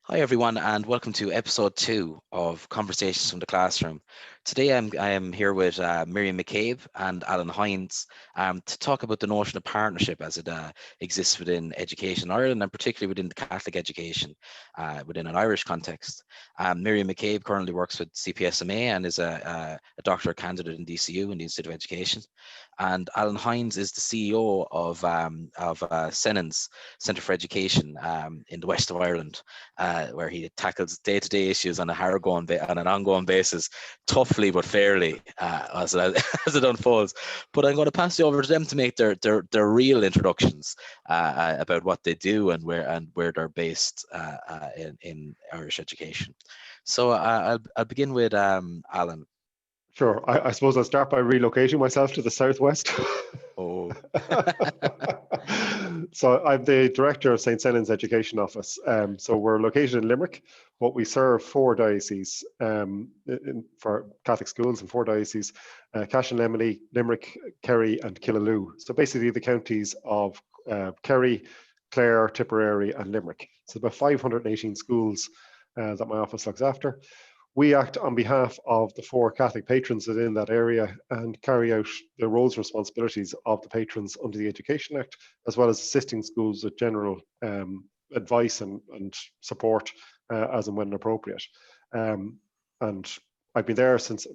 Hi everyone, and welcome to episode 2 of Conversations from the Classroom. Today I am here with Miriam McCabe and Alan Hines to talk about the notion of partnership as it exists within education in Ireland, and particularly within the Catholic education within an Irish context. Miriam McCabe currently works with CPSMA and is a doctoral candidate in DCU in the Institute of Education. And Alan Hines is the CEO of Senans Centre for Education in the west of Ireland, where he tackles day-to-day issues on on an ongoing basis, toughly but fairly as it, as it unfolds. But I'm going to pass you over to them to make their real introductions about what they do and where they're based in Irish education. So I'll begin with Alan. Sure. I suppose I'll start by relocating myself to the southwest. Oh. So I'm the director of St. Senan's Education Office. So we're located in Limerick, but we serve four dioceses for Catholic schools in four dioceses, Cashanlemely, Limerick, Kerry and Killaloe. So basically the counties of Kerry, Clare, Tipperary and Limerick. So about 518 schools that my office looks after. We act on behalf of the four Catholic patrons within that area and carry out the roles and responsibilities of the patrons under the Education Act, as well as assisting schools with general advice and support as and when appropriate. And I've been there since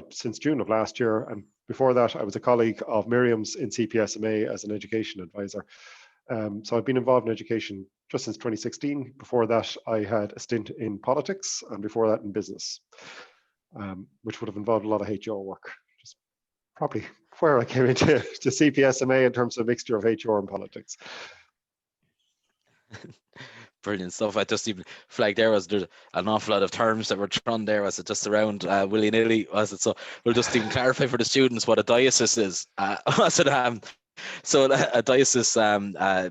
since June of last year. And before that, I was a colleague of Miriam's in CPSMA as an education advisor. So I've been involved in education just since 2016. Before that, I had a stint in politics, and before that in business, which would have involved a lot of HR work. Just probably where I came into to CPSMA in terms of a mixture of HR and politics. Brilliant stuff. I just even flagged there's an awful lot of terms that were thrown there. Was it just around willy-nilly? Was it? So we'll just even clarify for the students what a diocese is. Was it so a diocese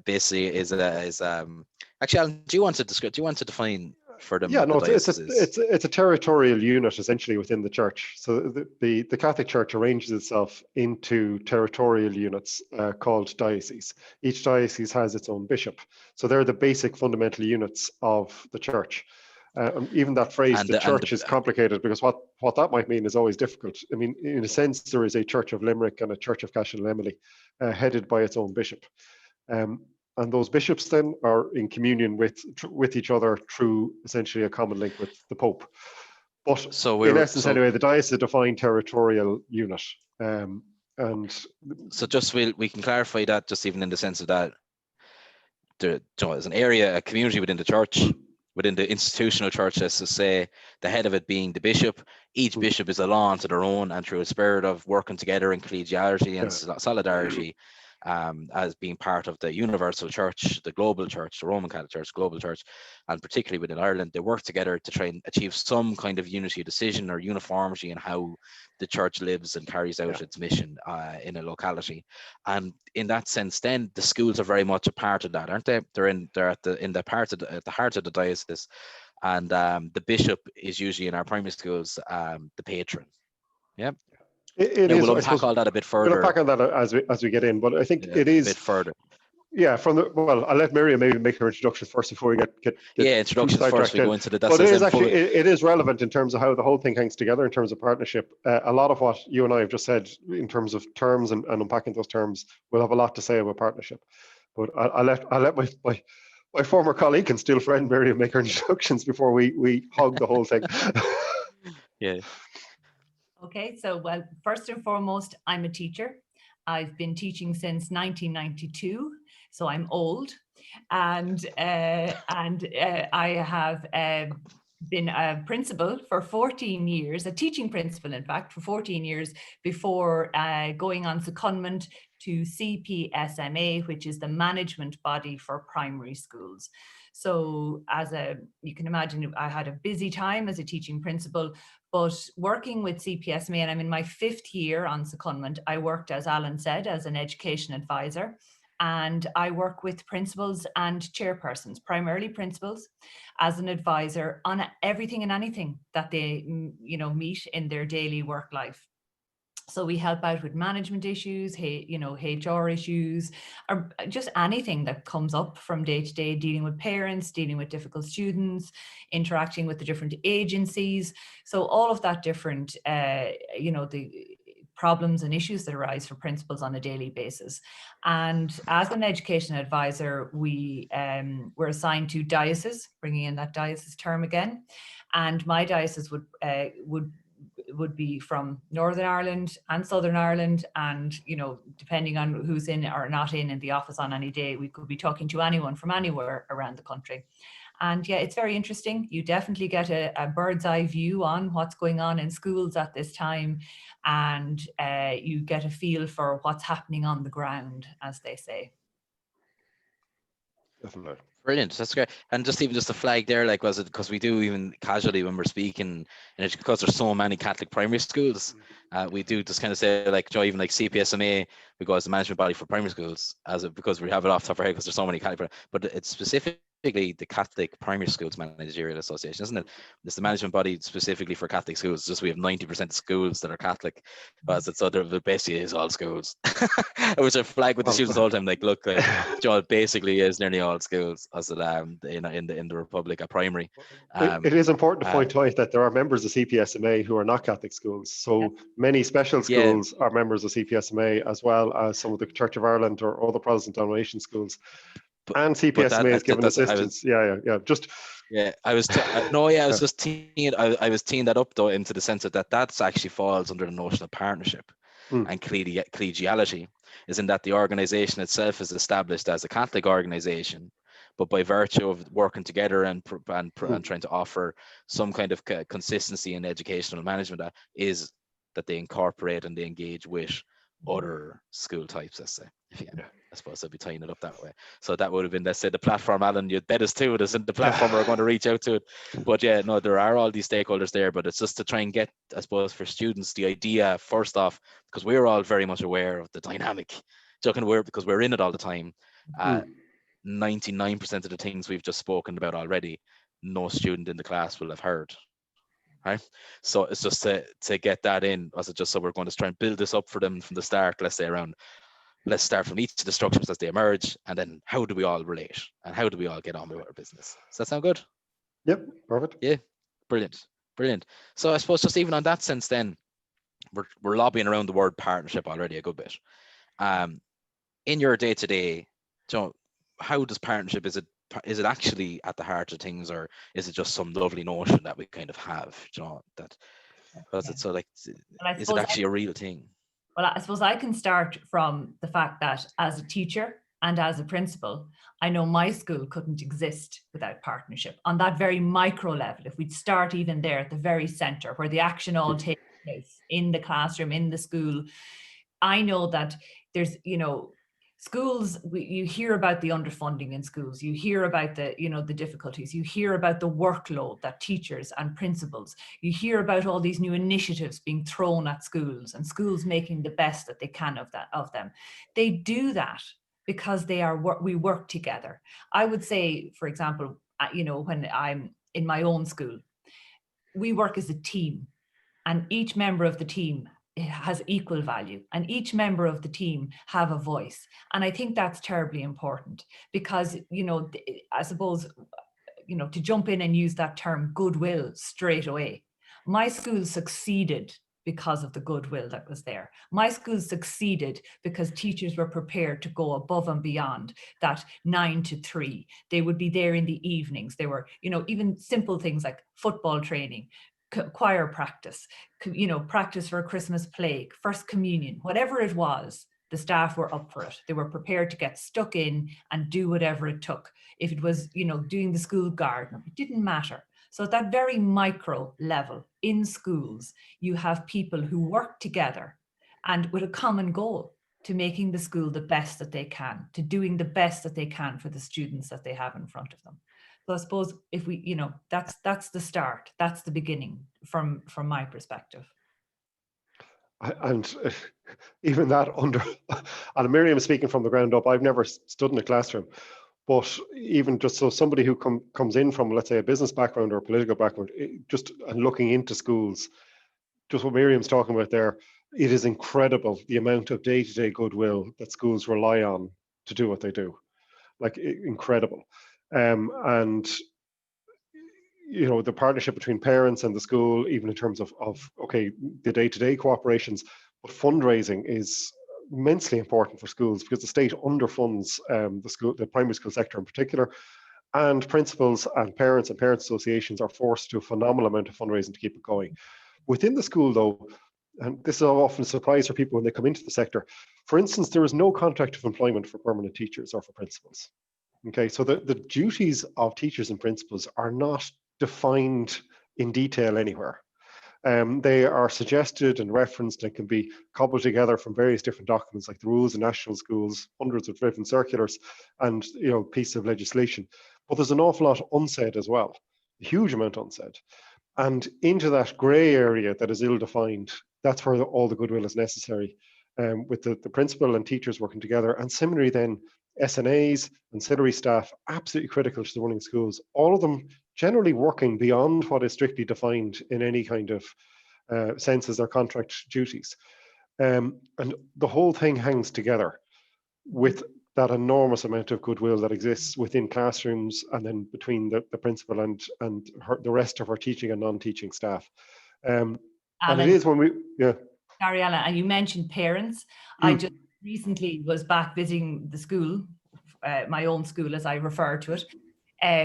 basically is actually, Alan, do you want to define for them Yeah, what no, the diocese is? it's a territorial unit essentially within the church. So the Catholic Church arranges itself into territorial units called dioceses. Each diocese has its own bishop. So they're the basic fundamental units of the church. Even that phrase, the church, is complicated because what that might mean is always difficult. I mean, in a sense, there is a Church of Limerick and a Church of Cashanlemely headed by its own bishop. And those bishops then are in communion with each other through essentially a common link with the Pope. But so in essence, anyway, the diocese is a defined territorial unit. And so just we can clarify that just even in the sense of that there's an area, a community within the church, within the institutional church, let's just say, the head of it being the bishop. Each bishop is a law unto their own, and through a spirit of working together in collegiality and solidarity, as being part of the universal church, the global church, the Roman Catholic Church, global church, and particularly within Ireland, they work together to try and achieve some kind of unity of decision or uniformity in how the church lives and carries out its mission in a locality. And in that sense, then the schools are very much a part of that, aren't they? They're at the heart of the diocese, and the bishop is usually in our primary schools the patron. Yeah. We'll unpack all that a bit further. We'll unpack on that as we get in, but I think it is a bit further. Yeah, I'll let Miriam maybe make her introduction first before we get introductions first. We go into the. But it is relevant in terms of how the whole thing hangs together in terms of partnership. A lot of what you and I have just said in terms of terms and unpacking those terms will have a lot to say about partnership. But I'll let my former colleague and still friend Miriam make her introductions before we hog the whole thing. Yeah. Okay, so well, first and foremost, I'm a teacher. I've been teaching since 1992, so I'm old, and I have been a principal for 14 years, a teaching principal, in fact, for 14 years before going on secondment to CPSMA, which is the management body for primary schools. So you can imagine, I had a busy time as a teaching principal, but working with CPSMA, and I'm in my 5th year on secondment, I worked, as Alan said, as an education advisor. And I work with principals and chairpersons, primarily principals, as an advisor on everything and anything that they, meet in their daily work life. So we help out with management issues, HR issues, or just anything that comes up from day to day, dealing with parents, dealing with difficult students, interacting with the different agencies. So all of that different, the problems and issues that arise for principals on a daily basis. And as an education advisor, we're assigned to dioceses, bringing in that diocese term again. And my diocese would be from Northern Ireland and Southern Ireland, and depending on who's in or not in the office on any day, we could be talking to anyone from anywhere around the country. And yeah, it's very interesting. You definitely get a bird's eye view on what's going on in schools at this time, and you get a feel for what's happening on the ground, as they say. Definitely. Brilliant, that's great. And just a flag there, like, was it because we do even casually when we're speaking, and it's because there's so many Catholic primary schools, we do just kind of say, like, even like CPSMA, because the management body for primary schools, because we have it off the top of our head because there's so many Catholic, but it's specifically the Catholic Primary Schools Managerial Association, isn't it? It's the management body specifically for Catholic schools. Just we have 90% of schools that are Catholic, but so there basically is all schools, which I flag with the students all the time. Like, look, it basically is nearly all schools as it in the Republic at primary. It is important to point out that there are members of CPSMA who are not Catholic schools. So many special schools are members of CPSMA, as well as some of the Church of Ireland or other Protestant denomination schools. And CPSMA is given assistance. I was just teeing that up though, into the sense that that's actually falls under the notion of partnership and collegiality, is in that the organization itself is established as a Catholic organization, but by virtue of working together and trying to offer some kind of consistency in educational management, that they incorporate and they engage with other school types, let's say. I suppose I'll be tying it up that way. So that would have been, let's say, the platform, Alan, you'd bet us to it, isn't the platform we're going to reach out to it. But yeah, no, there are all these stakeholders there, but it's just to try and get, I suppose, for students, the idea, first off, because we're all very much aware of the dynamic, because we're in it all the time. 99% of the things we've just spoken about already, no student in the class will have heard. Right, so it's just to get that in, so we're going to try and build this up for them from the start. Let's start from each of the structures as they emerge, and then how do we all relate and how do we all get on with our business? Does that sound good? Yep, perfect. Yeah, brilliant. So I suppose just even on that sense, then we're lobbying around the word partnership already a good bit. In your day-to-day, how does partnership, is it actually at the heart of things, or is it just some lovely notion that we kind of have, that because it's so, like, is it actually a real thing? Well, I suppose I can start from the fact that as a teacher and as a principal, I know my school couldn't exist without partnership on that very micro level. If we'd start even there at the very center where the action all takes place in the classroom, in the school, I know that there's, schools, you hear about the underfunding in schools, you hear about the difficulties, you hear about the workload that teachers and principals, you hear about all these new initiatives being thrown at schools and schools making the best that they can of them. They do that because we work together. I would say, for example, when I'm in my own school, we work as a team, and each member of the team has equal value, and each member of the team have a voice. And I think that's terribly important because, I suppose, to jump in and use that term goodwill straight away, my school succeeded because of the goodwill that was there. My school succeeded because teachers were prepared to go above and beyond that 9 to 3. They would be there in the evenings. They were, even simple things like football training, choir practice, practice for a Christmas play, first communion, whatever it was, the staff were up for it. They were prepared to get stuck in and do whatever it took. If it was, doing the school garden, it didn't matter. So at that very micro level in schools, you have people who work together and with a common goal to making the school the best that they can, to doing the best that they can for the students that they have in front of them. So I suppose if we, that's the start, that's the beginning from my perspective. And even that and Miriam speaking from the ground up, I've never stood in a classroom, but even just so somebody who comes in from, let's say, a business background or a political background, and looking into schools, just what Miriam's talking about there, it is incredible the amount of day-to-day goodwill that schools rely on to do what they do. Like incredible. And the partnership between parents and the school, even in terms of okay, the day-to-day cooperations, but fundraising is immensely important for schools because the state underfunds the primary school sector in particular, and principals and parents associations are forced to a phenomenal amount of fundraising to keep it going. Within the school, though, and this is often a surprise for people when they come into the sector, for instance, there is no contract of employment for permanent teachers or for principals. Okay, so the duties of teachers and principals are not defined in detail anywhere. They are suggested and referenced and can be cobbled together from various different documents like the rules of national schools, hundreds of written circulars, and pieces of legislation. But there's an awful lot unsaid as well, a huge amount unsaid. And into that grey area that is ill-defined, that's where all the goodwill is necessary, with the principal and teachers working together. And similarly then, SNAs, ancillary staff, absolutely critical to the running schools, all of them generally working beyond what is strictly defined in any kind of sense as their contract duties. And the whole thing hangs together with that enormous amount of goodwill that exists within classrooms and then between the principal and the rest of our teaching and non-teaching staff. And it is when we, yeah. Sorry, Alan, and you mentioned parents. I just recently was back visiting the school, my own school as I refer to it,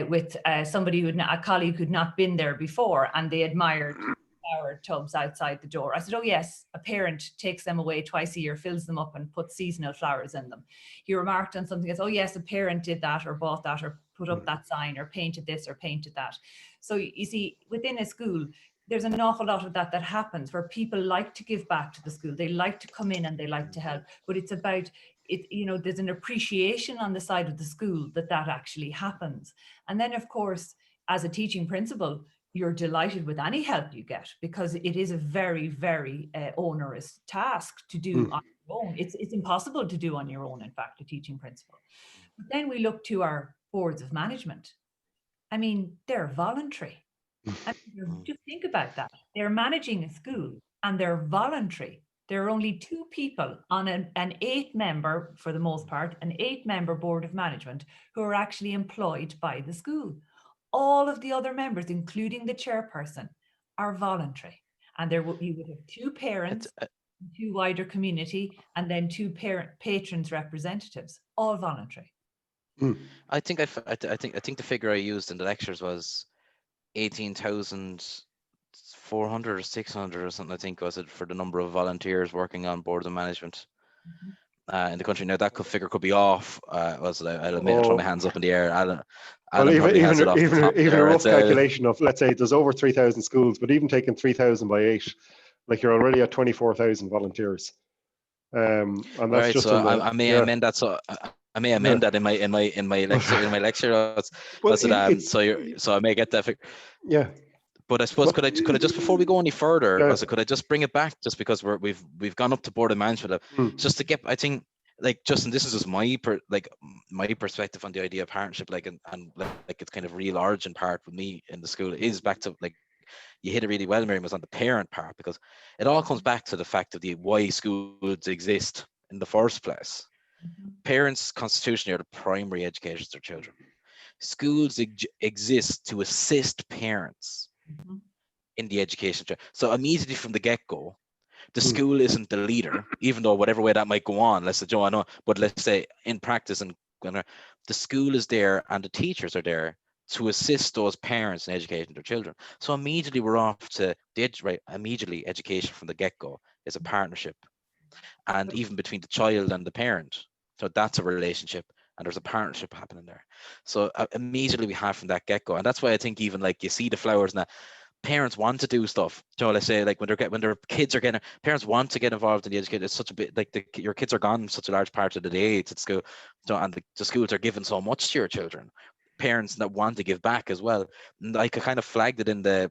with somebody a colleague who'd not been there before, and they admired flower tubs outside the door. I said, oh yes, a parent takes them away twice a year, fills them up and puts seasonal flowers in them. He remarked on something as, oh yes, a parent did that or bought that or put up that sign or painted this or painted that. So you see, within a school, there's an awful lot of that happens where people like to give back to the school. They like to come in and they like to help, but it's about it, there's an appreciation on the side of the school that actually happens. And then of course, as a teaching principal, you're delighted with any help you get because it is a very, very onerous task to do on your own. It's impossible to do on your own, in fact, a teaching principal. But then we look to our boards of management. I mean, they're voluntary. I mean, just think about that. They're managing a school and they're voluntary. There are only 2 people on an 8-member, for the most part, an 8-member board of management who are actually employed by the school. All of the other members, including the chairperson, are voluntary. And you would have 2 parents, 2 wider community, and then 2 patrons representatives, all voluntary. I think the figure I used in the lectures was 18,400 or 600 or something, I think, was it, for the number of volunteers working on boards of management in the country. Now that figure could be off. I'll admit, I'll throw my hands up in the air. Alan even a rough calculation of, let's say there's over 3,000 schools, but even taking 3,000 by 8, like you're already at 24,000 volunteers. And that's right, just so I may amend that. So I may amend that in my lecture. So I may get that figure. Yeah. But I suppose could I just, before we go any further, could I just bring it back, just because we've gone up to board of management, just to get, I think, like, Justin, this is just my perspective on the idea of partnership, like, and it's kind of real origin part with me in the school is back to, like, you hit it really well, Miriam, was on the parent part, because it all comes back to the fact of the why schools exist in the first place. Parents constitutionally are the primary educators of their children. Schools exist to assist parents in the education. So immediately from the get-go, the school isn't the leader, even though whatever way that might go on, let's say, Joe, I know, but let's say in practice, and the school is there and the teachers are there to assist those parents in educating their children. So immediately we're off to immediately education from the get-go is a partnership, and even between the child and the parent. So that's a relationship, and there's a partnership happening there. So immediately we have from that get-go, and that's why I think even like you see the flowers and that, parents want to do stuff. So let's say, like, when their kids are getting, parents want to get involved in the education. It's such a bit like your kids are gone such a large part of the day at school, so, and the schools are giving so much to your children. Parents that want to give back as well. And I kind of flagged it in the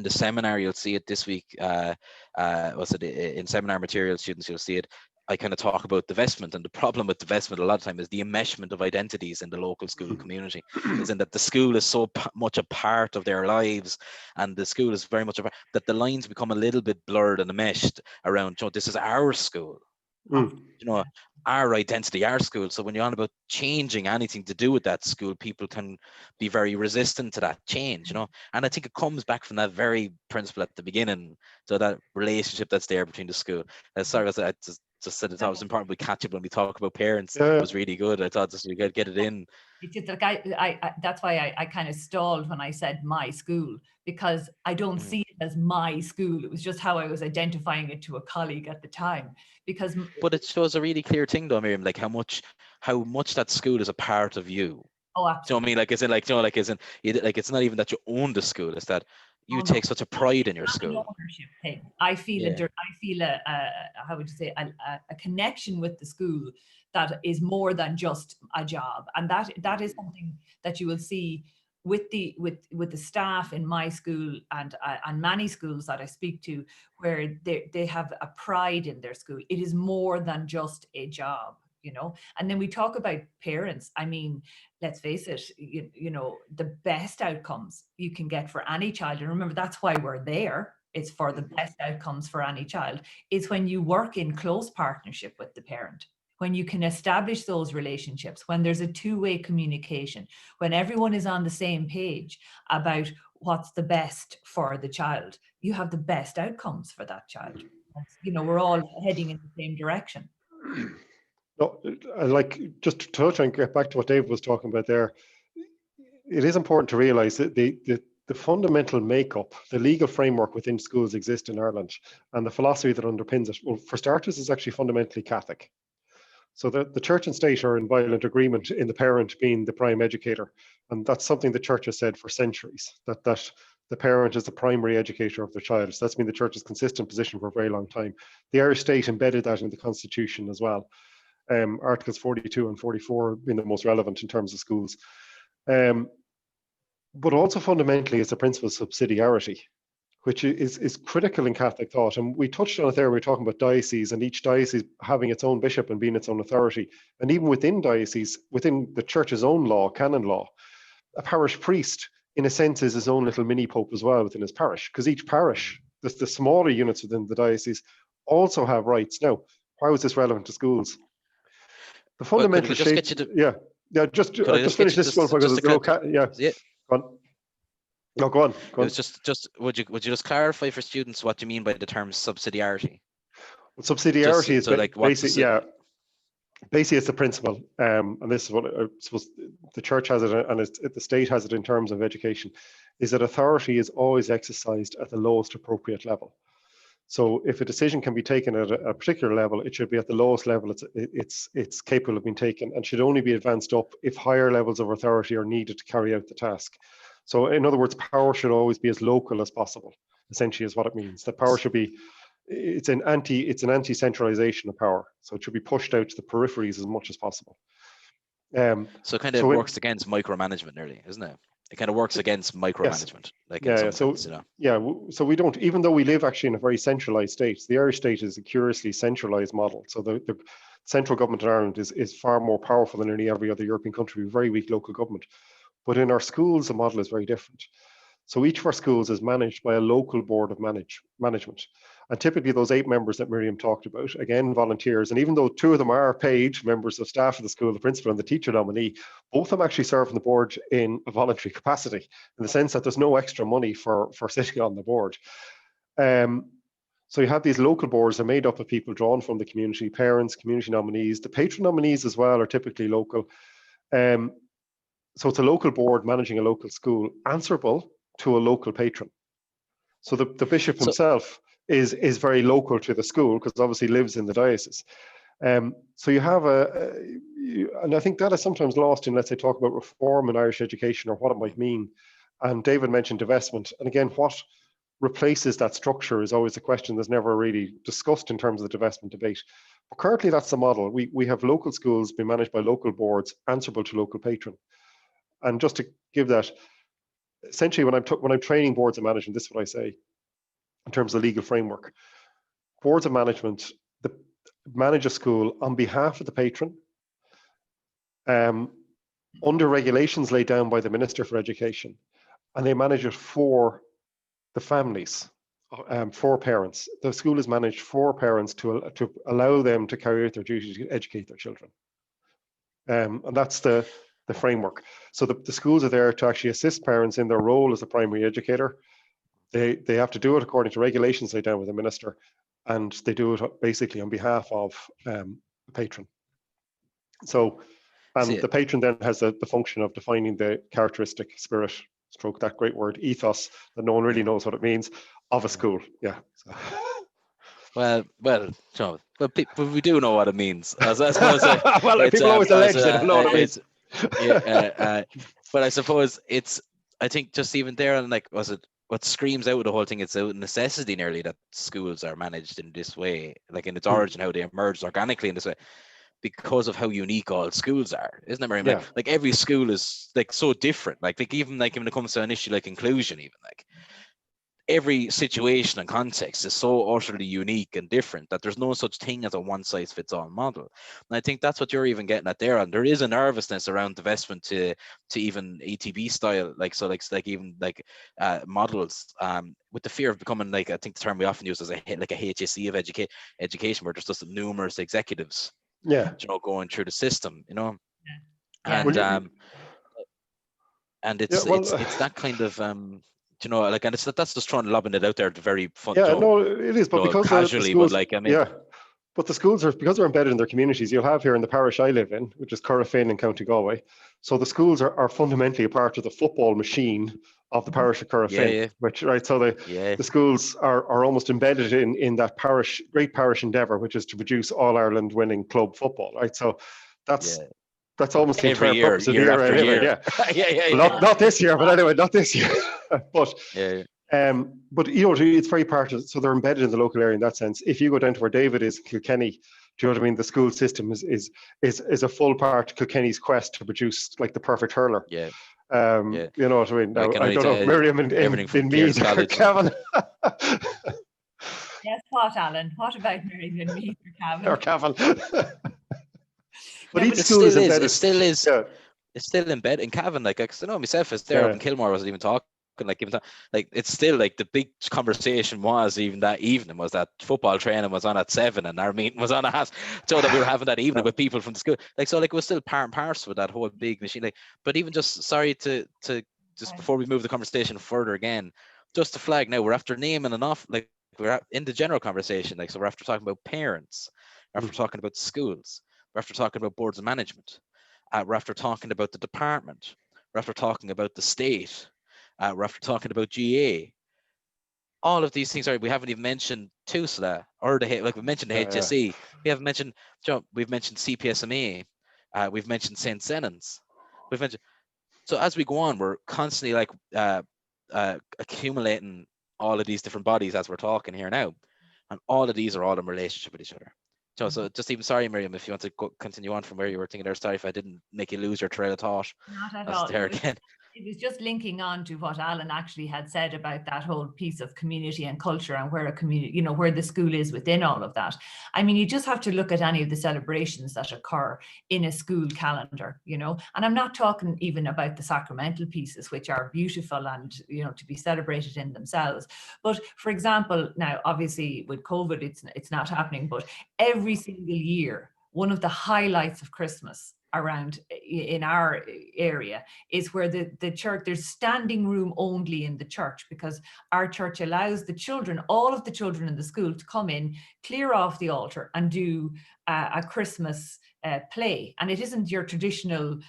seminar. You'll see it this week. Was it in seminar material? Students, you'll see it. I kind of talk about divestment, and the problem with divestment a lot of time is the enmeshment of identities in the local school community, is in that the school is so much a part of their lives, and the school is very much that the lines become a little bit blurred and enmeshed around, this is our school, our identity, our school. So when you're on about changing anything to do with that school, people can be very resistant to that change, and I think it comes back from that very principle at the beginning, so that relationship that's there between the school. Sorry, I just said I thought it was important we catch it when we talk about parents. It was really good. I thought we could get it in. It's just like I that's why I kind of stalled when I said my school, because I don't see it as my school. It was just how I was identifying it to a colleague at the time. But it shows a really clear thing though, Miriam, like how much that school is a part of you. Oh, absolutely. Do you know what I mean? Like it's not even that you own the school, it's that you take such a pride in your school. Ownership thing. I feel how would you say, a connection with the school that is more than just a job, and that is something that you will see with the staff in my school and many schools that I speak to, where they have a pride in their school. It is more than just a job, And then we talk about parents. I mean, let's face it, the best outcomes you can get for any child, and remember, that's why we're there. It's for the best outcomes for any child, is when you work in close partnership with the parent, when you can establish those relationships, when there's a two-way communication, when everyone is on the same page about what's the best for the child, you have the best outcomes for that child. We're all heading in the same direction. No, I like just to touch and get back to what David was talking about there. It is important to realise that the fundamental makeup, the legal framework within schools exist in Ireland, and the philosophy that underpins it, well, for starters, is actually fundamentally Catholic. So the church and state are in violent agreement in the parent being the prime educator. And that's something the church has said for centuries, that the parent is the primary educator of their child. So that's been the church's consistent position for a very long time. The Irish state embedded that in the constitution as well. Articles 42 and 44 being the most relevant in terms of schools. But also fundamentally, it's the principle of subsidiarity, which is critical in Catholic thought. And we touched on it there, we were talking about dioceses, and each diocese having its own bishop and being its own authority. And even within dioceses, within the church's own law, canon law, a parish priest, in a sense, is his own little mini pope as well within his parish, because each parish, the smaller units within the diocese, also have rights. Now, how is this relevant to schools? The fundamental shape, just finish this one because it's go on. No, go on. It was just would you just clarify for students what you mean by the term subsidiarity? Well, subsidiarity is basically it's the principle, and this is what I suppose the church has it, and the state has it in terms of education, is that authority is always exercised at the lowest appropriate level. So if a decision can be taken at a particular level, it should be at the lowest level it's capable of being taken, and should only be advanced up if higher levels of authority are needed to carry out the task. So in other words, power should always be as local as possible, essentially is what it means. That power should be, it's an anti-centralization of power. So it should be pushed out to the peripheries as much as possible. So kind of works against micromanagement nearly, isn't it? It kind of works against micromanagement. Yes. So we don't, even though we live actually in a very centralized state, the Irish state is a curiously centralized model. So the central government in Ireland is far more powerful than nearly every other European country with very weak local government. But in our schools, the model is very different. So each of our schools is managed by a local board of management. And typically those 8 members that Miriam talked about, again, volunteers, and even though 2 of them are paid members of staff of the school, the principal and the teacher nominee, both of them actually serve on the board in a voluntary capacity, in the sense that there's no extra money for sitting on the board. So you have these local boards, they're made up of people drawn from the community, parents, community nominees. The patron nominees as well are typically local. So it's a local board managing a local school, answerable to a local patron. So the bishop himself is very local to the school, because obviously lives in the diocese. So you have and I think that is sometimes lost in, let's say, talk about reform in Irish education or what it might mean. And David mentioned divestment. And again, what replaces that structure is always a question that's never really discussed in terms of the divestment debate. But currently that's the model. We have local schools being managed by local boards, answerable to local patron. And just to give that, essentially when I'm training boards of management, this is what I say in terms of legal framework. Boards of management, manage a school on behalf of the patron, under regulations laid down by the Minister for Education, and they manage it for the families, for parents. The school is managed for parents to allow them to carry out their duty to educate their children. And that's the framework. So the schools are there to actually assist parents in their role as a primary educator. They have to do it according to regulations laid down with the minister, and they do it basically on behalf of the patron. So, and the patron then has the function of defining the characteristic, spirit, stroke, that great word, ethos, that no one really knows what it means, of a school. Yeah. So. Well, John, but we do know what it means. I suppose, well, people always allege they don't know what it means. But I suppose I think just even there, and like, what screams out with the whole thing, it's a necessity nearly that schools are managed in this way, like in its origin, how they emerged organically in this way, because of how unique all schools are, isn't it, Miriam? Yeah. Like every school is like so different. Like even like when it comes to an issue like inclusion, even like every situation and context is so utterly unique and different that there's no such thing as a one-size-fits-all model. And I think that's what you're even getting at there. And there is a nervousness around divestment to even ATB style, like even models, with the fear of becoming, like, I think the term we often use as a HSE of education, where there's just numerous executives, going through the system, and it's that kind of like, and that's just throwing lobbing it out there to very fun. No, it is, but because casually, schools, but like, I mean, but the schools are, because they're embedded in their communities. You'll have here in the parish I live in, which is Currafin in County Galway. So the schools are fundamentally a part of the football machine of the parish of Currafin, which so the schools are almost embedded in that great parish endeavour, which is to produce All Ireland winning club football, right? So that's almost the entire purpose of the year anyway. Not this year, but anyway, not this year. But it's very part of, so they're embedded in the local area in that sense. If you go down to where David is, Kilkenny, do you know what I mean? The school system is a full part of Kilkenny's quest to produce like the perfect hurler. You know what I mean? Now, I don't know if Miriam in Meath or Cavan. Yes, what, Alan? What about Miriam in Meath or Cavan? But each school is embedded. It still is. It's still embedded in Cavan. Like, I know myself, is there up in Kilmore, wasn't even talking. Like it's still like the big conversation was even that evening was that football training was on at 7 and our meeting was on at half, so that we were having that evening with people from the school. Like, so like it was still part and parcel with that whole big machine. Like, but even just before we move the conversation further again, just to flag now, we're after naming enough, like we're in the general conversation, like, so we're after talking about parents, we're after talking about schools, we're after talking about boards of management, we're after talking about the department, we're after talking about the state, we're after talking about GA. All of these things we haven't even mentioned TUSLA or we mentioned the HSE. We haven't mentioned, we've mentioned CPSMA, we've mentioned St. Senans, we've mentioned. So as we go on, we're constantly like accumulating all of these different bodies as we're talking here now, and all of these are all in relationship with each other. So just even, sorry, Miriam, if you want to continue on from where you were thinking there. Sorry if I didn't make you lose your trail of thought. Not at all. It was just linking on to what Alan actually had said about that whole piece of community and culture, and where a community, where the school is within all of that. I mean, you just have to look at any of the celebrations that occur in a school calendar, and I'm not talking even about the sacramental pieces, which are beautiful and, to be celebrated in themselves. But for example, now, obviously with COVID, it's not happening, but every single year, one of the highlights of Christmas around in our area is where the church, there's standing room only in the church, because our church allows the children, all of the children in the school, to come in, clear off the altar and do a Christmas play. And it isn't your traditional,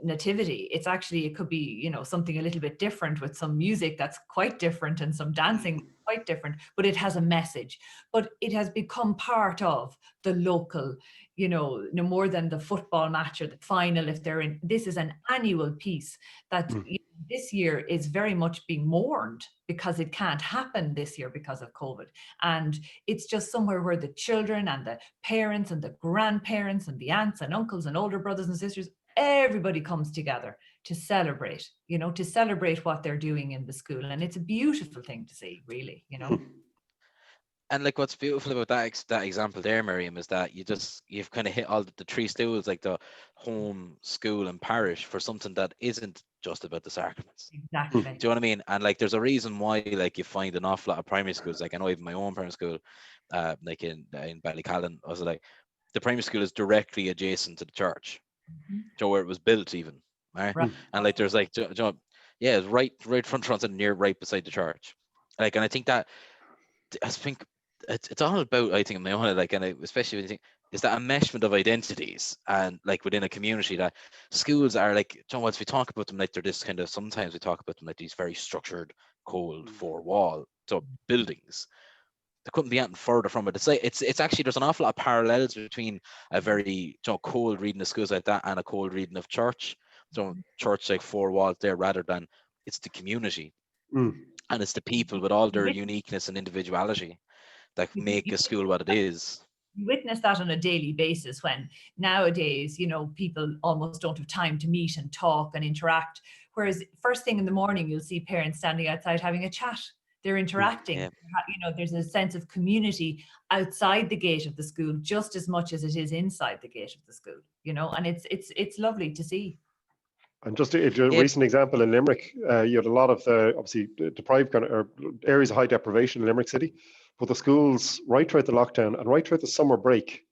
nativity. It's actually, it could be, something a little bit different, with some music that's quite different and some dancing quite different, but it has a message. But it has become part of the local, no more than the football match or the final, if they're in. This is an annual piece that this year is very much being mourned, because it can't happen this year because of COVID. And it's just somewhere where the children and the parents and the grandparents and the aunts and uncles and older brothers and sisters, everybody comes together to celebrate, to celebrate what they're doing in the school. And it's a beautiful thing to see, really, And like what's beautiful about that example there, Miriam, is that you've kind of hit all the three stools, like the home, school, and parish, for something that isn't just about the sacraments. Mm. Do Exactly. you know what I mean? And like there's a reason why like you find an awful lot of primary schools, like I know even my own primary school, like in Ballycallan, I was like the primary school is directly adjacent to the church, Mhm. where it was built even, right? Right. And like there's like yeah, it's right front and near right beside the church. Like, and I think that I think it's all about, I think, in my own head, like, and especially when you think, is that enmeshment of identities, and like within a community, that schools are like, once we talk about them, like they're this kind of, sometimes we talk about them like these very structured, cold, four wall buildings. There couldn't be anything further from it. It's like it's actually, there's an awful lot of parallels between a very cold reading of schools like that and a cold reading of church. So church, like four walls there, rather than, it's the community Mm. and it's the people with all their Wit- uniqueness and individuality that You, make you a school what it is. witness that on a daily basis, when nowadays, people almost don't have time to meet and talk and interact. Whereas first thing in the morning, you'll see parents standing outside having a chat. They're interacting. Yeah. There's a sense of community outside the gate of the school just as much as it is inside the gate of the school. And it's lovely to see. And just a Yeah. recent example in Limerick, you had a lot of obviously deprived kind of, or areas of high deprivation in Limerick City, but the schools right throughout the lockdown and right throughout the summer break,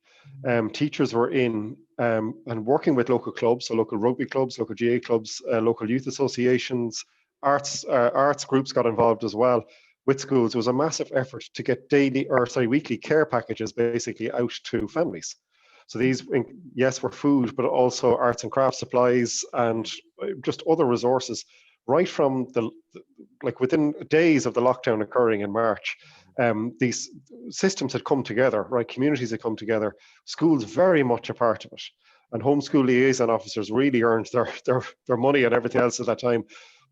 teachers were in and working with local clubs, so local rugby clubs, local GA clubs, local youth associations, arts groups got involved as well with schools. It was a massive effort to get weekly care packages basically out to families. So these, yes, were food, but also arts and crafts supplies and just other resources, right from like within days of the lockdown occurring in March. These systems had come together, right? Communities had come together. Schools very much a part of it, and homeschool liaison officers really earned their money and everything else at that time.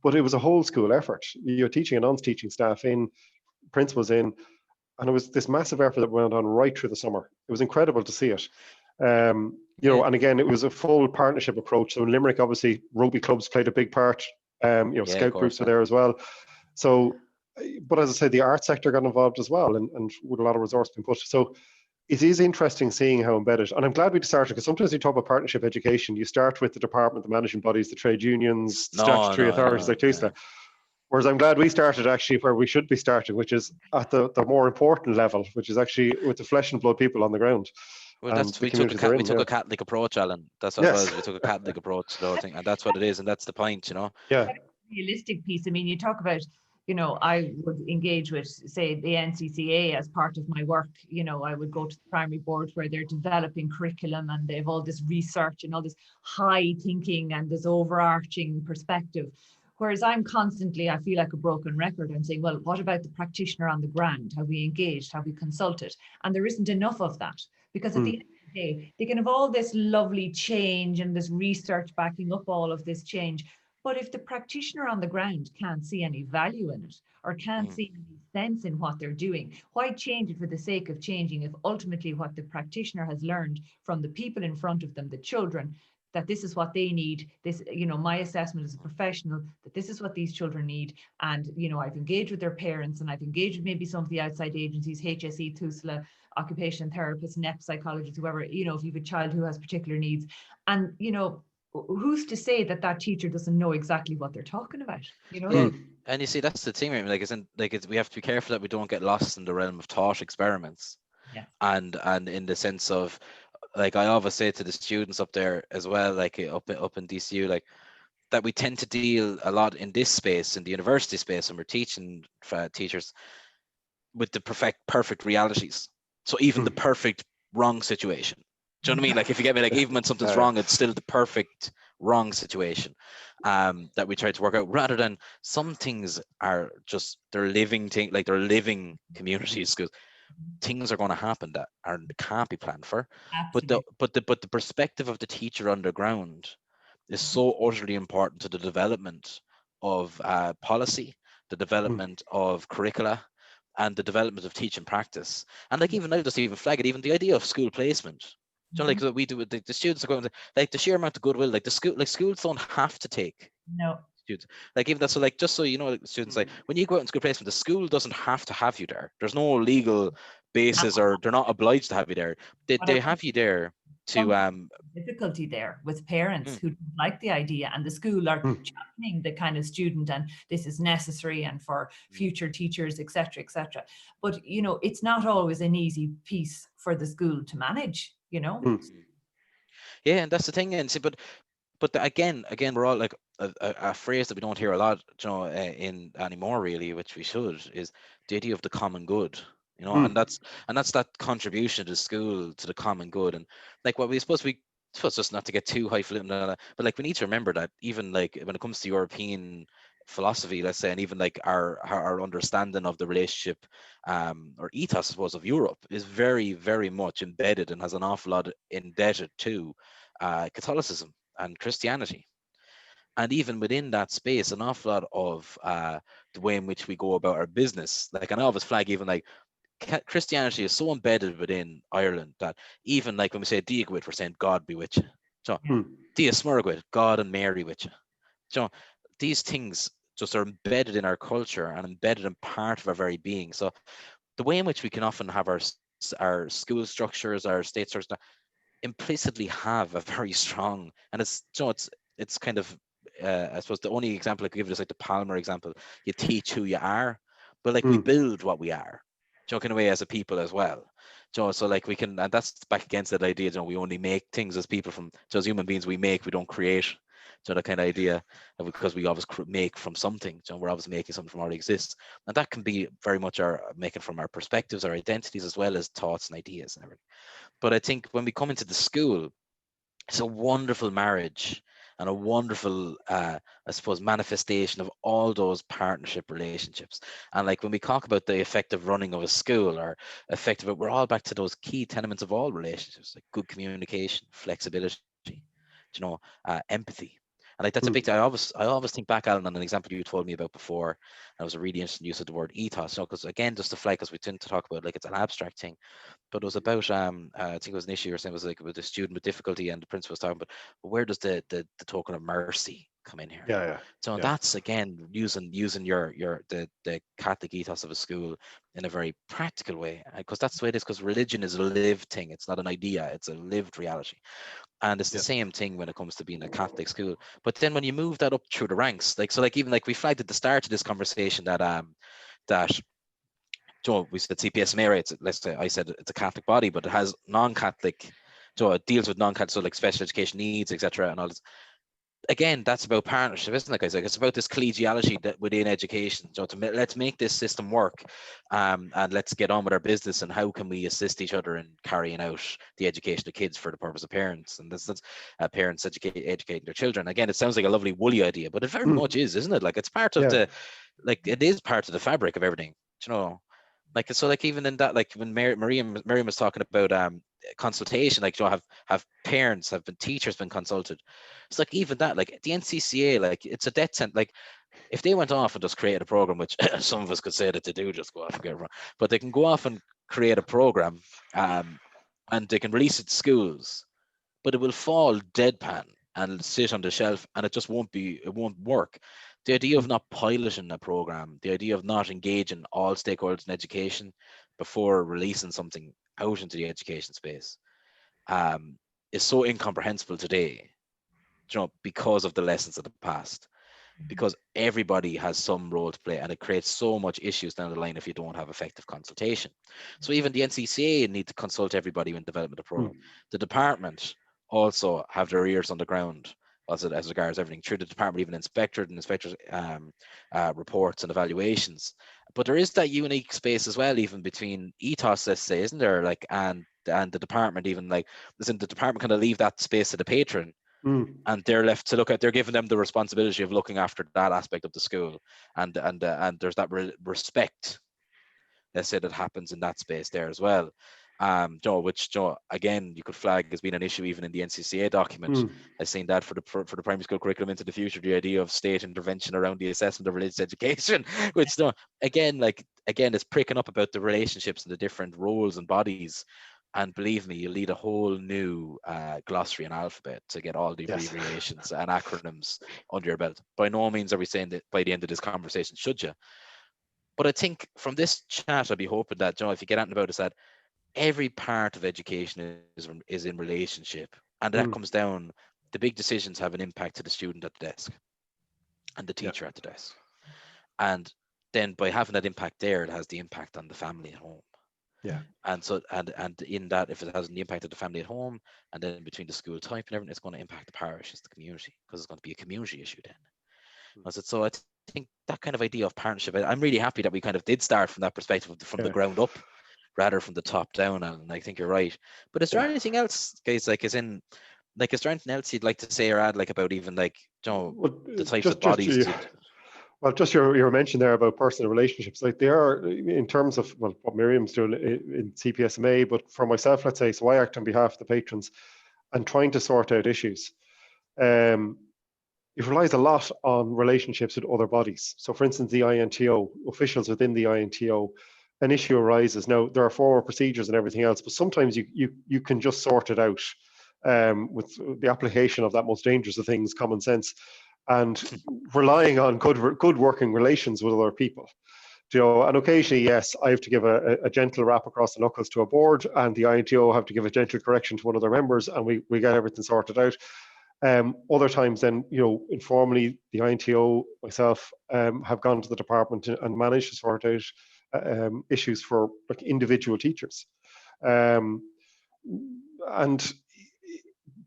But it was a whole school effort. You're teaching and non-teaching staff in, principals in, and it was this massive effort that went on right through the summer. It was incredible to see it. Yeah. And again, it was a full partnership approach. So in Limerick, obviously, rugby clubs played a big part. Yeah, of Scout course, groups were yeah. there as well. So, but as I said, the arts sector got involved as well, and with a lot of resource being put. So it is interesting seeing how embedded, and I'm glad we started, because sometimes you talk about partnership education, you start with the department, the managing bodies, the trade unions, the statutory authorities like TUSLA. Whereas I'm glad we started actually where we should be starting, which is at the more important level, which is actually with the flesh and blood people on the ground. Well, And that's the communities they're in. we took a Catholic approach, Alan. That's what it Yes. was. We took a Catholic approach to the whole thing, and that's what it is, and that's the point, Yeah. Realistic piece. I mean, you talk about, I would engage with, say, the NCCA as part of my work. I would go to the primary board where they're developing curriculum and they have all this research and all this high thinking and this overarching perspective. Whereas I feel like a broken record. I'm saying, well, what about the practitioner on the ground? Have we engaged? Have we consulted? And there isn't enough of that, because at the end of the day, they can have all this lovely change and this research backing up all of this change. But if the practitioner on the ground can't see any value in it, or can't see any sense in what they're doing, why change it for the sake of changing if ultimately what the practitioner has learned from the people in front of them, the children, that this is what they need, this, my assessment as a professional, that this is what these children need. And, I've engaged with their parents, and I've engaged with maybe some of the outside agencies, HSE, TUSLA, occupational therapists, NEP psychologists, whoever, if you have a child who has particular needs. And, who's to say that teacher doesn't know exactly what they're talking about? Yeah, and you see, that's the thing, right? We have to be careful that we don't get lost in the realm of thought experiments. Yeah. And in the sense of, like, I always say to the students up there as well, like up in DCU, like, that we tend to deal a lot in this space, in the university space, when we're teaching teachers, with the perfect realities. So even the perfect wrong situation. Do you know what I mean? Like, if you get me, like, even when something's wrong, it's still the perfect wrong situation that we try to work out, rather than some things are just, they're living thing, like they're living communities, because things are going to happen that can't be planned for. Absolutely. But the perspective of the teacher on the ground is so utterly important to the development of policy, the development of curricula, and the development of teaching practice. And like, even now, just even flag it, even the idea of school placement. Like what we do with the students are going to, like, the sheer amount of goodwill, like schools don't have to take No. students. Like even that's so like just so you know, like, students, like when you go out in school placement, the school doesn't have to have you there. There's no legal And basis, or they're not obliged to have you there. what They I have you there to sometimes difficulty there with parents mm, who don't like the idea, and the school are Mm. championing the kind of student, and this is necessary and for mm, future teachers, etc., etc. But it's not always an easy piece for the school to manage. Mm. mm. Yeah, and that's the thing. And see, but again, we're all like a phrase that we don't hear a lot, in anymore, really, which we should, is the idea of the common good. Mm. And that's that contribution to school, to the common good. And like what we supposed we supposed just not to get too highfalutin, but like we need to remember that even like when it comes to European philosophy, let's say, and even like our understanding of the relationship, or ethos, I suppose, of Europe is very, very much embedded and has an awful lot indebted to Catholicism and Christianity. And even within that space, an awful lot of the way in which we go about our business, like an Elvis flag, even like Christianity is so embedded within Ireland that even like when we say Diagwit, we're saying God be with you. So Yeah. Mm. Dia Smurgwit, God and Mary with you. So these things just are embedded in our culture and embedded in part of our very being. So the way in which we can often have our school structures, our state structures, implicitly have a very strong, and it's kind of I suppose the only example I could give is like the Palmer example. You teach who you are, but like we Mm. build what we are, in a way, as a people as well. So like we can, and that's back against that idea, we only make things as people, as human beings we make, we don't create. That kind of idea of, because we always make from something, we're always making something from already exists. And that can be very much our making from our perspectives, our identities, as well as thoughts and ideas and everything. But I think when we come into the school, it's a wonderful marriage and a wonderful, I suppose, manifestation of all those partnership relationships. And like when we talk about the effective running of a school, or effective, we're all back to those key tenements of all relationships, like good communication, flexibility, empathy. And like that's a Mm. big thing. I always think back, Alan, on an example you told me about before. And it was a really interesting use of the word ethos. Because again, just to flag, because we tend to talk about like it's an abstract thing, but it was about I think it was an issue or something. It was like with a student with difficulty, and the principal was talking about, but where does the token of mercy come in here? Yeah, yeah, So yeah. that's again using the Catholic ethos of a school in a very practical way, because that's the way it is. Because religion is a lived thing; it's not an idea; it's a lived reality. And it's the Yeah. same thing when it comes to being a Catholic school. But then when you move that up through the ranks, like so, like even like we flagged at the start of this conversation that we said CPSMA rates. Let's say I said it's a Catholic body, but it has non-Catholic. So it deals with non-Catholic, so like special education needs, etc. And all this. Again, that's about partnership, isn't it, guys? Like it's about this collegiality that within education. So let's make this system work, and let's get on with our business. And how can we assist each other in carrying out the education of kids for the purpose of parents? And that's parents educating their children. Again, it sounds like a lovely woolly idea, but it very Mm. much is, isn't it? Like it's part of Yeah. it is part of the fabric of everything. Like so, like even in that, like when Miriam was talking about consultation, like have parents, have been teachers been consulted. It's like even that, like the NCCA, like it's a death sentence. Like if they went off and just created a program, which some of us could say that they do, just go off and get it wrong, but they can go off and create a program, and they can release it to schools, but it will fall deadpan and sit on the shelf, and it won't work. The idea of Mm. not piloting a program, the idea of not engaging all stakeholders in education before releasing something out into the education space, um, is so incomprehensible today, because of the lessons of the past. Because everybody has some role to play, and it creates so much issues down the line if you don't have effective consultation. So even the NCCA need to consult everybody when developing the Mm. program. The department also have their ears on the ground as regards everything through the department, even inspectors reports and evaluations. But there is that unique space as well, even between ethos, let's say, isn't there? Like and the department, even like, listen, the department kind of leave that space to the patron, Mm. and they're left to look at, they're giving them the responsibility of looking after that aspect of the school. And there's that respect, let's say, that happens in that space there as well. Which again, you could flag as being an issue even in the NCCA document. Mm. I've seen that for the primary school curriculum into the future, the idea of state intervention around the assessment of religious education, which again, it's pricking up about the relationships and the different roles and bodies, And believe me, you'll need a whole new glossary and alphabet to get all the Yes. abbreviations and acronyms under your belt. By no means are we saying that by the end of this conversation, should you? But I think from this chat, I'd be hoping that, if you get out and about, is that every part of education is in relationship. And that comes down, the big decisions have an impact to the student at the desk and the teacher at the desk. And then by having that impact there, it has the impact on the family at home. Yeah. And so, and in that, if it has an impact on the family at home, and then between the school type and everything, it's going to impact the parish, it's the community, because it's going to be a community issue then. So I think that kind of idea of partnership, I'm really happy that we kind of did start from that perspective, from the ground up, rather from the top down. And I think you're right. But is there anything else, guys, is there anything else you'd like to say or add, about even the types of bodies? Well, just your mention there about personal relationships, they are in terms of what Miriam's doing in CPSMA, but for myself, let's say, so I act on behalf of the patrons and trying to sort out issues. It relies a lot on relationships with other bodies. So for instance, the INTO, officials within the INTO, an issue arises. Now, there are formal procedures and everything else, but sometimes you can just sort it out with the application of that most dangerous of things, common sense, and relying on good working relations with other people. And occasionally, yes, I have to give a gentle rap across the knuckles to a board, and the INTO have to give a gentle correction to one of their members, and we get everything sorted out. Other times then, informally, the INTO, myself, have gone to the department and managed to sort out issues for individual teachers. And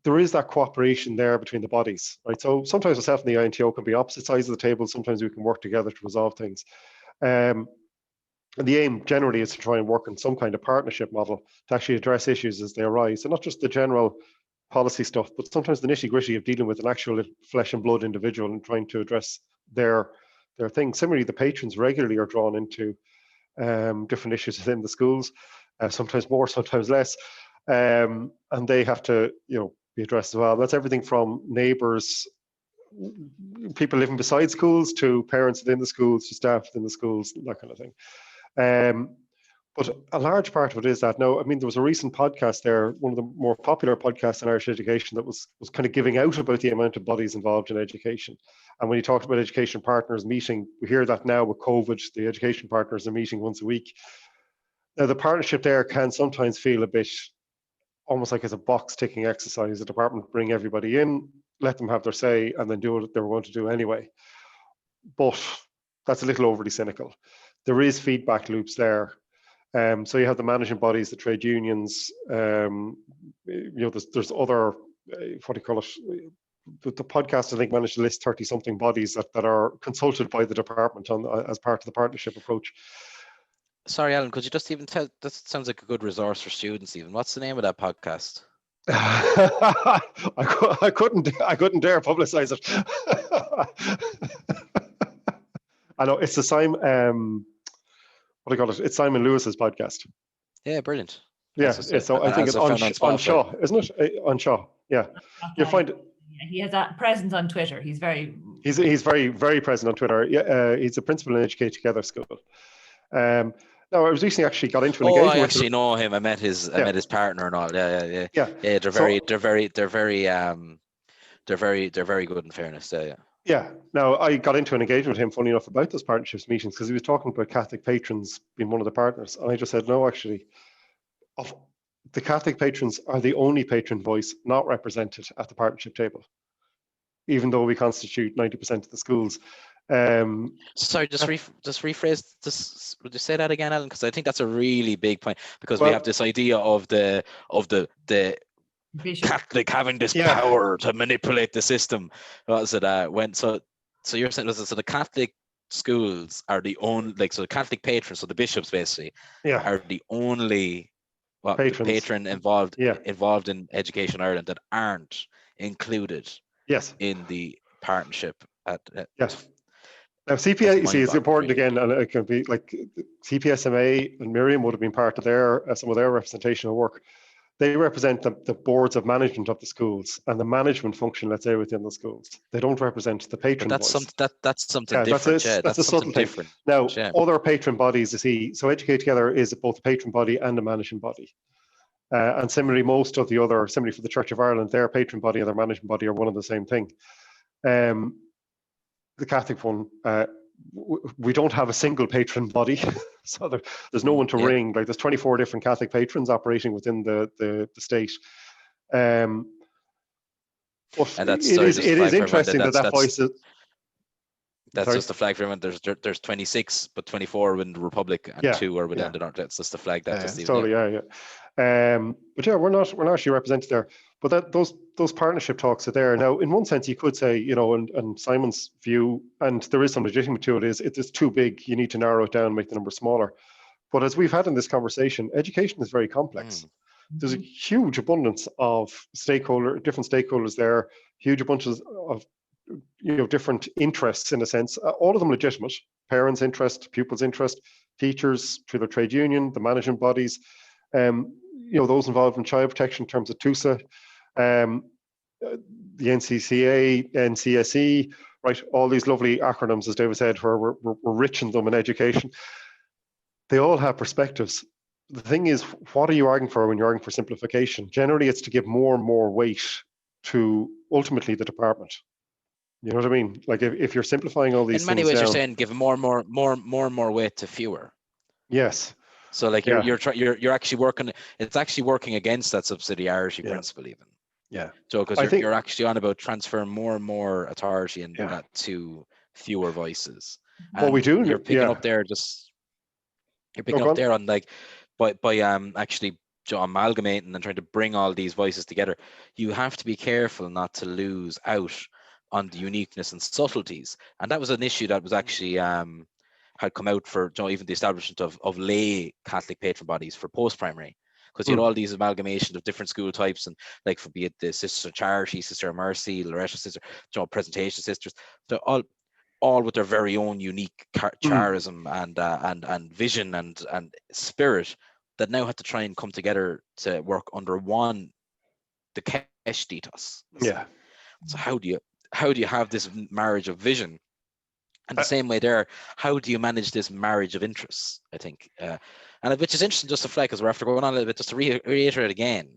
there is that cooperation there between the bodies, right? So sometimes myself and the INTO can be opposite sides of the table. Sometimes we can work together to resolve things. And the aim generally is to try and work on some kind of partnership model to actually address issues as they arise. And not just the general policy stuff, but sometimes the nitty-gritty of dealing with an actual flesh and blood individual and trying to address their thing. Similarly, the patrons regularly are drawn into different issues within the schools, sometimes more, sometimes less. And they have to, be addressed as well. That's everything from neighbours, people living beside schools, to parents within the schools, to staff within the schools, that kind of thing. But a large part of it is that now, there was a recent podcast there, one of the more popular podcasts in Irish education, that was kind of giving out about the amount of bodies involved in education. And when you talked about education partners meeting, we hear that now with COVID, the education partners are meeting once a week. Now, the partnership there can sometimes feel a bit almost like it's a box ticking exercise. The department bring everybody in, let them have their say, and then do what they were going to do anyway. But that's a little overly cynical. There is feedback loops there. So you have the managing bodies, the trade unions, there's other, what do you call it? The podcast, I think, managed to list 30 something bodies that are consulted by the department as part of the partnership approach. Sorry, Alan, could you just even tell, that sounds like a good resource for students even. What's the name of that podcast? I couldn't dare publicize it. I know it's the Simon, what do you call it? It's Simon Lewis's podcast. Yeah, brilliant. Yeah, so I think it's on Shaw, isn't it? On Shaw, yeah. You'll find it. He has a presence on Twitter. He's very very present on Twitter. Yeah, he's a principal in Educate Together School. No, I was recently actually got into an engagement. I actually know him. I met his partner and all. Yeah. They're very good, in fairness. Yeah. Yeah. Now, I got into an engagement with him, funny enough, about those partnerships meetings, because he was talking about Catholic patrons being one of the partners, and I just said, no, actually, the Catholic patrons are the only patron voice not represented at the partnership table, even though we constitute 90% of the schools. Sorry, just rephrase this. Would you say that again, Alan? Because I think that's a really big point, because we have this idea of the Catholic having this power to manipulate the system. So you're saying so the Catholic schools are the only, so the Catholic patrons, so the bishops basically, are the only patron involved in Education Ireland that aren't included in the partnership yes. Now, CPSMA is important again, and it can be like CPSMA and Miriam would have been part of some of their representational work. They represent the boards of management of the schools and the management function, let's say, within the schools. They don't represent the patron voice. That's something different. That's something different. Now, other patron bodies, so Educate Together is both a patron body and a managing body. And similarly, similarly for the Church of Ireland, their patron body and their management body are one and the same thing. The Catholic one, we don't have a single patron body, so there's no one to ring. Like, there's 24 different Catholic patrons operating within the state. But And that's, it is interesting that voice is. That's just the flag for everyone. There's 26, but 24 within the Republic and 2 are within the North. That's just the flag that just totally, but yeah, we're not actually represented there. But those partnership talks are there. Now, in one sense, you could say, and Simon's view, and there is some legitimate to it, is it's too big. You need to narrow it down, make the number smaller. But as we've had in this conversation, education is very complex. There's a huge abundance of different stakeholders there, huge bunches of different interests in a sense, all of them legitimate: parents' interest, pupils' interest, teachers through their trade union, the management bodies, those involved in child protection in terms of TUSA, the NCCA, NCSE, right? All these lovely acronyms, as David said, where we're rich in them in education. They all have perspectives. The thing is, what are you arguing for when you're arguing for simplification? Generally, it's to give more and more weight to ultimately the department. You know what I mean? Like, if you're simplifying all these things, in many ways, you're saying give more and more weight to fewer. Yes. So like you're actually working. It's actually working against that subsidiarity principle, even. Yeah. So because you're actually on about transferring more and more authority and that to fewer voices. What we do, you're picking up there on like by actually amalgamating and trying to bring all these voices together. You have to be careful not to lose out on the uniqueness and subtleties, and that was an issue that was actually had come out for even the establishment of lay Catholic patron bodies for post-primary, because you had all these amalgamations of different school types, and like, for be it the Sisters of Charity, Sister of Mercy, Loretta Sister, Presentation Sisters, they're all with their very own unique charism and vision and spirit, that now had to try and come together to work under the Kesht. Yeah. So how do you have this marriage of vision? And the same way there, how do you manage this marriage of interests? I think, and which is interesting, just to flag, because we're after going on a little bit, just to reiterate again,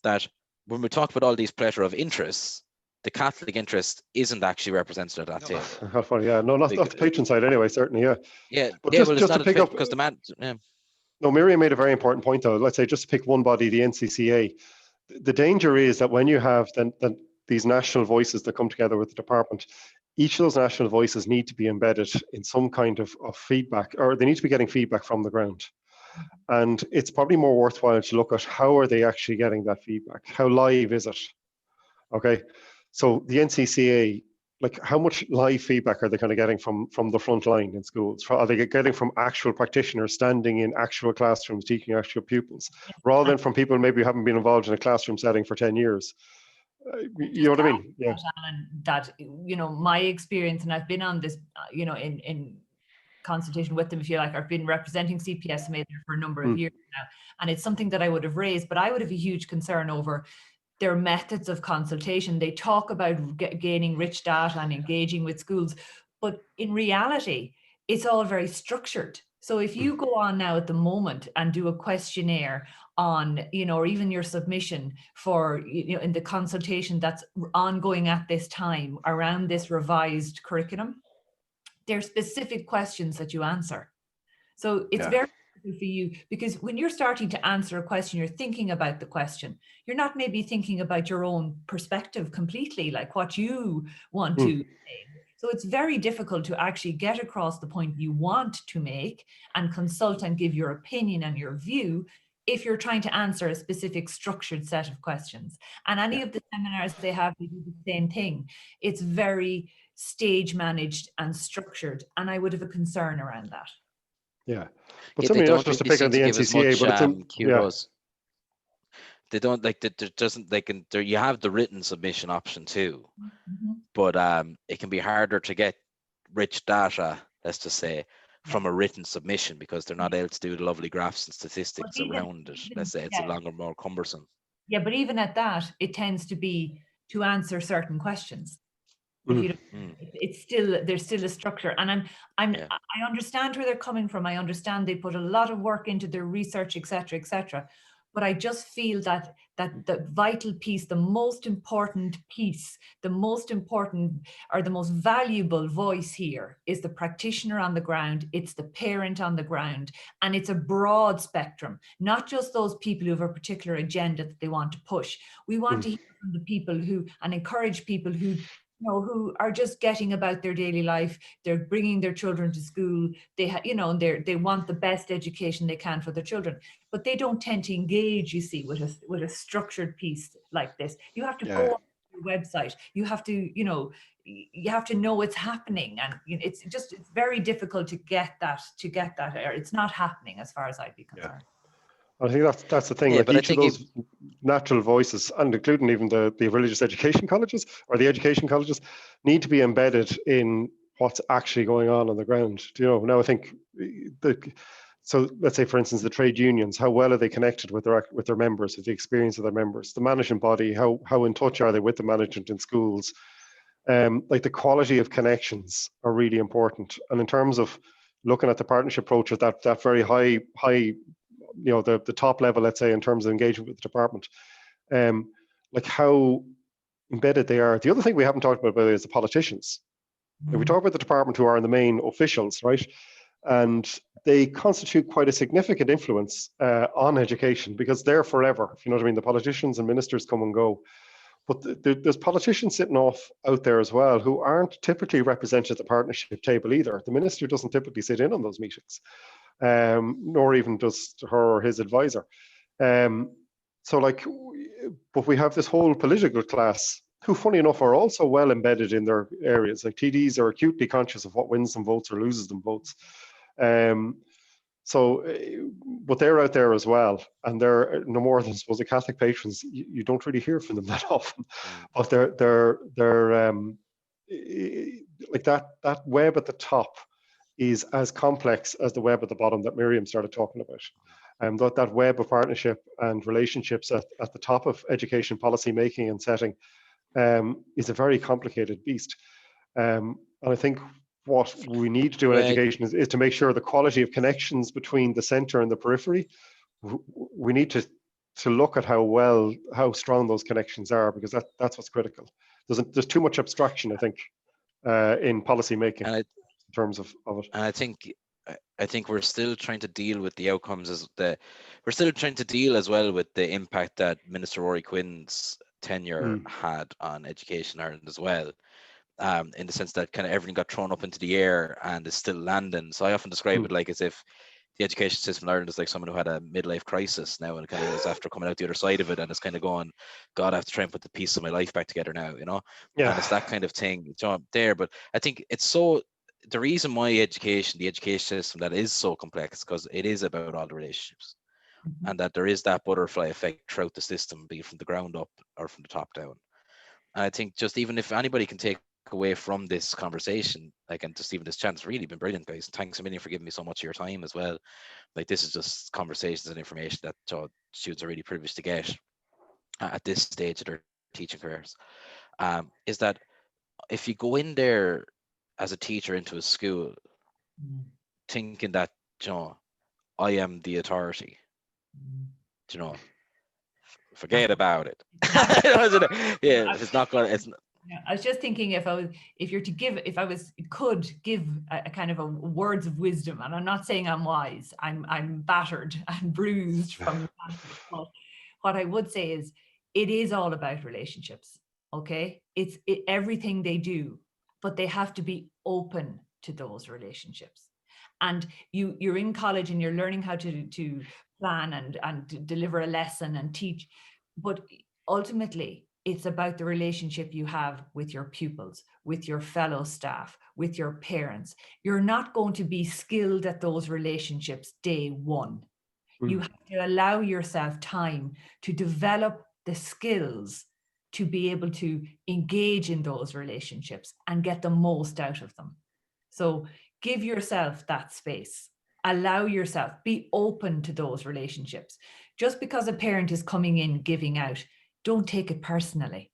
that when we talk about all these plethora of interests, the Catholic interest isn't actually represented at that table. How funny, yeah. No, not the patron side anyway, certainly, yeah. Yeah, but just to pick up, because the man. Yeah. No, Miriam made a very important point, though. Let's say, just to pick one body, the NCCA. The danger is that when you have then these national voices that come together with the department, each of those national voices need to be embedded in some kind of feedback, or they need to be getting feedback from the ground. And it's probably more worthwhile to look at how are they actually getting that feedback? How live is it? Okay, so the NCCA, like, how much live feedback are they kind of getting from the front line in schools? Are they getting from actual practitioners standing in actual classrooms teaching actual pupils, rather than from people maybe who haven't been involved in a classroom setting for 10 years? You know what I mean? Yeah. That, my experience, and I've been on this, in consultation with them, if you like, I've been representing CPSMA there for a number of years now, and it's something that I would have raised, but I would have a huge concern over their methods of consultation. They talk about gaining rich data and engaging with schools, but in reality, it's all very structured. So if you go on now at the moment and do a questionnaire on, or even your submission for, in the consultation that's ongoing at this time around this revised curriculum, there are specific questions that you answer. So it's very for you, because when you're starting to answer a question, you're thinking about the question. You're not maybe thinking about your own perspective completely, like what you want to say. So it's very difficult to actually get across the point you want to make and consult and give your opinion and your view if you're trying to answer a specific structured set of questions. And any of the seminars they have, they do the same thing. It's very stage managed and structured. And I would have a concern around that. Yeah, but something else just to pick on the NCCA, but it's they don't like that. There doesn't there. You have the written submission option too, but it can be harder to get rich data, let's just say, from a written submission, because they're not able to do the lovely graphs and statistics around it. Let's say it's a longer, more cumbersome. Yeah, but even at that, it tends to be to answer certain questions. If you don't, it's still, there's still a structure, and I understand where they're coming from. I understand they put a lot of work into their research, etc., etc. but I just feel that the vital piece, the most important piece, the most important or the most valuable voice here is the practitioner on the ground. It's the parent on the ground, and it's a broad spectrum, not just those people who have a particular agenda that they want to push. We want to hear from the people who, and encourage people who, who are just getting about their daily life. They're bringing their children to school. They they want the best education they can for their children, but they don't tend to engage, you see, with a structured piece like this. You have to go on your website. You have to, you have to know what's happening, and it's very difficult to get that. It's not happening as far as I'd be concerned. I think that's the thing. Yeah, like but each of those natural voices, and including even the religious education colleges or the education colleges, need to be embedded in what's actually going on the ground. Now I think so let's say, for instance, the trade unions, how well are they connected with their members, with the experience of their members? The management body, how in touch are they with the management in schools? Like the quality of connections are really important. And in terms of looking at the partnership approach at that very high, the top level, let's say, in terms of engagement with the department, like how embedded they are. The other thing we haven't talked about is the politicians. We talk about the department, who are the main officials, right? And they constitute quite a significant influence on education, because they're forever. If you know what I mean, the politicians and ministers come and go. But there's politicians sitting out there as well who aren't typically represented at the partnership table either. The minister doesn't typically sit in on those meetings, nor even does her or his advisor. But we have this whole political class who, funny enough, are also well embedded in their areas. Like TDs are acutely conscious of what wins them votes or loses them votes. But they're out there as well, and they're no more than, I suppose, the Catholic patrons. You don't really hear from them that often, but they're like that web at the top is as complex as the web at the bottom that Miriam started talking about. And that web of partnership and relationships at the top of education policy making and setting is a very complicated beast. And I think what we need to do in education is to make sure the quality of connections between the center and the periphery. We need to look at how strong those connections are, because that's what's critical. There's too much abstraction, I think, in policy making in terms of it. And I think we're still trying to deal with the outcomes we're still trying to deal as well with the impact that Minister Rory Quinn's tenure had on education in Ireland as well. In the sense that kind of everything got thrown up into the air and is still landing. So I often describe it like as if the education system in Ireland is like someone who had a midlife crisis now, and kind of is after coming out the other side of it, and it's kind of going, God, I have to try and put the piece of my life back together now, Yeah. And it's that kind of thing there. But I think the reason why the education system that is so complex, because it is about all the relationships, and that there is that butterfly effect throughout the system, be it from the ground up or from the top down. And I think just even if anybody can take away from this conversation, and just even this chance, really been brilliant, guys. Thanks a million for giving me so much of your time as well. This is just conversations and information that students are really privileged to get at this stage of their teaching careers. Is that if you go in there as a teacher into a school thinking that I am the authority, forget about it. Yeah, if it's not going, it's. Yeah, I was just thinking if I could give a kind of a words of wisdom, and I'm not saying I'm wise, I'm battered and bruised from but what I would say is it is all about relationships. Okay, it's everything they do, but they have to be open to those relationships. And you're in college and you're learning how to plan and deliver a lesson and teach, but ultimately it's about the relationship you have with your pupils, with your fellow staff, with your parents. You're not going to be skilled at those relationships day one. You have to allow yourself time to develop the skills to be able to engage in those relationships and get the most out of them. So give yourself that space. Allow yourself, be open to those relationships. Just because a parent is coming in giving out, don't take it personally.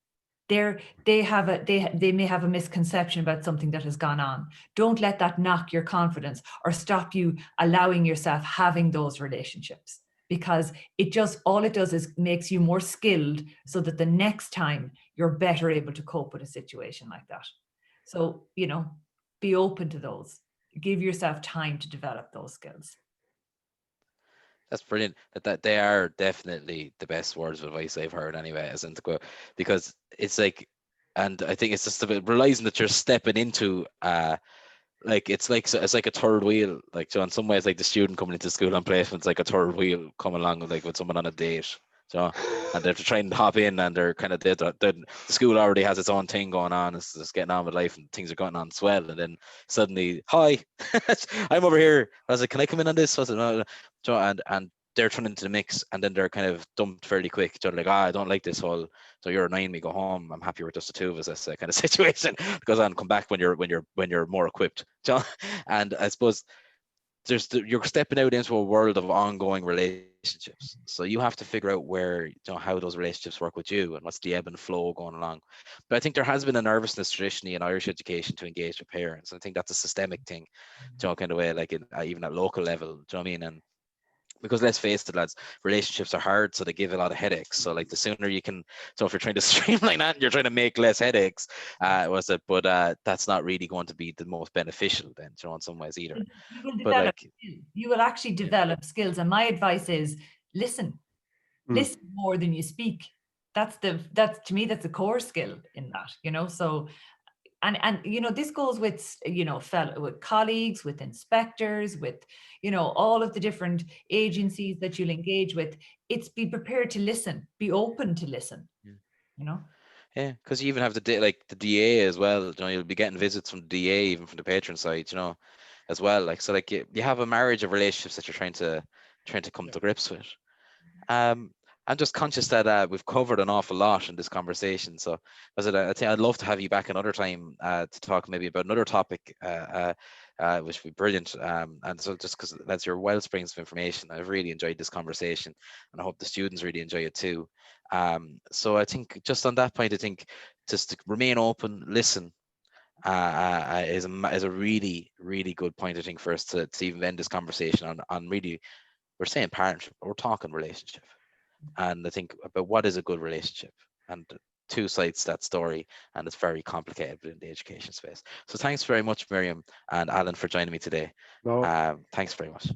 They may have a misconception about something that has gone on. Don't let that knock your confidence or stop you allowing yourself having those relationships. because it just, all it does is makes you more skilled so that the next time you're better able to cope with a situation like that. So, you know, be open to those. Give yourself time to develop those skills. That's brilliant. That they are definitely the best words of advice I've heard anyway, as in to go, because it's like, and I think it's just about realizing that you're stepping into like it's like a third wheel. Like, so in some ways, like the student coming into school on placement's like a third wheel coming along with, like, with someone on a date. So, and they're trying to hop in, and they're kind of the school already has its own thing going on. It's just getting on with life, and things are going on swell. And then suddenly, hi, I'm over here. I was like, can I come in on this? I was like, no. So, and they're thrown into the mix, and then they're kind of dumped fairly quick. So they're like, I don't like this whole. So you're annoying me. Go home. I'm happier with just the two of us. That's the kind of situation. Because on, come back when you're more equipped. So, and I suppose you're stepping out into a world of ongoing relationships. So you have to figure out where, how those relationships work with you, and what's the ebb and flow going along. But I think there has been a nervousness traditionally in Irish education to engage with parents. I think that's a systemic thing, kind of way, like even at local level. Do you know what I mean? And because let's face it, lads, relationships are hard, so they give a lot of headaches. So like the sooner you can, so if you're trying to streamline that and you're trying to make less headaches, that's not really going to be the most beneficial then, in some ways either. You will But develop, like, you will actually develop skills. And my advice is listen more than you speak. That's to me, that's a core skill in that, so, and this goes with, with colleagues, with inspectors, with, all of the different agencies that you'll engage with. It's be prepared to listen, be open to listen, Yeah, because you even have the DA as well. You'll be getting visits from the DA, even from the patron side, as well. Like, so, like you have a marriage of relationships that you're trying to come to grips with. I'm just conscious that we've covered an awful lot in this conversation. So, I think I'd love to have you back another time to talk maybe about another topic, which would be brilliant. And so, just because that's your wellsprings of information, I've really enjoyed this conversation, and I hope the students really enjoy it too. So, I think just on that point, I think just to remain open, listen, is a really, really good point, I think, for us to even end this conversation on really, we're saying partnership, but we're talking relationship. And I think about what is a good relationship, and two sides to that story, and it's very complicated within the education space. So thanks very much, Miriam and Alan, for joining me today. No. Thanks very much.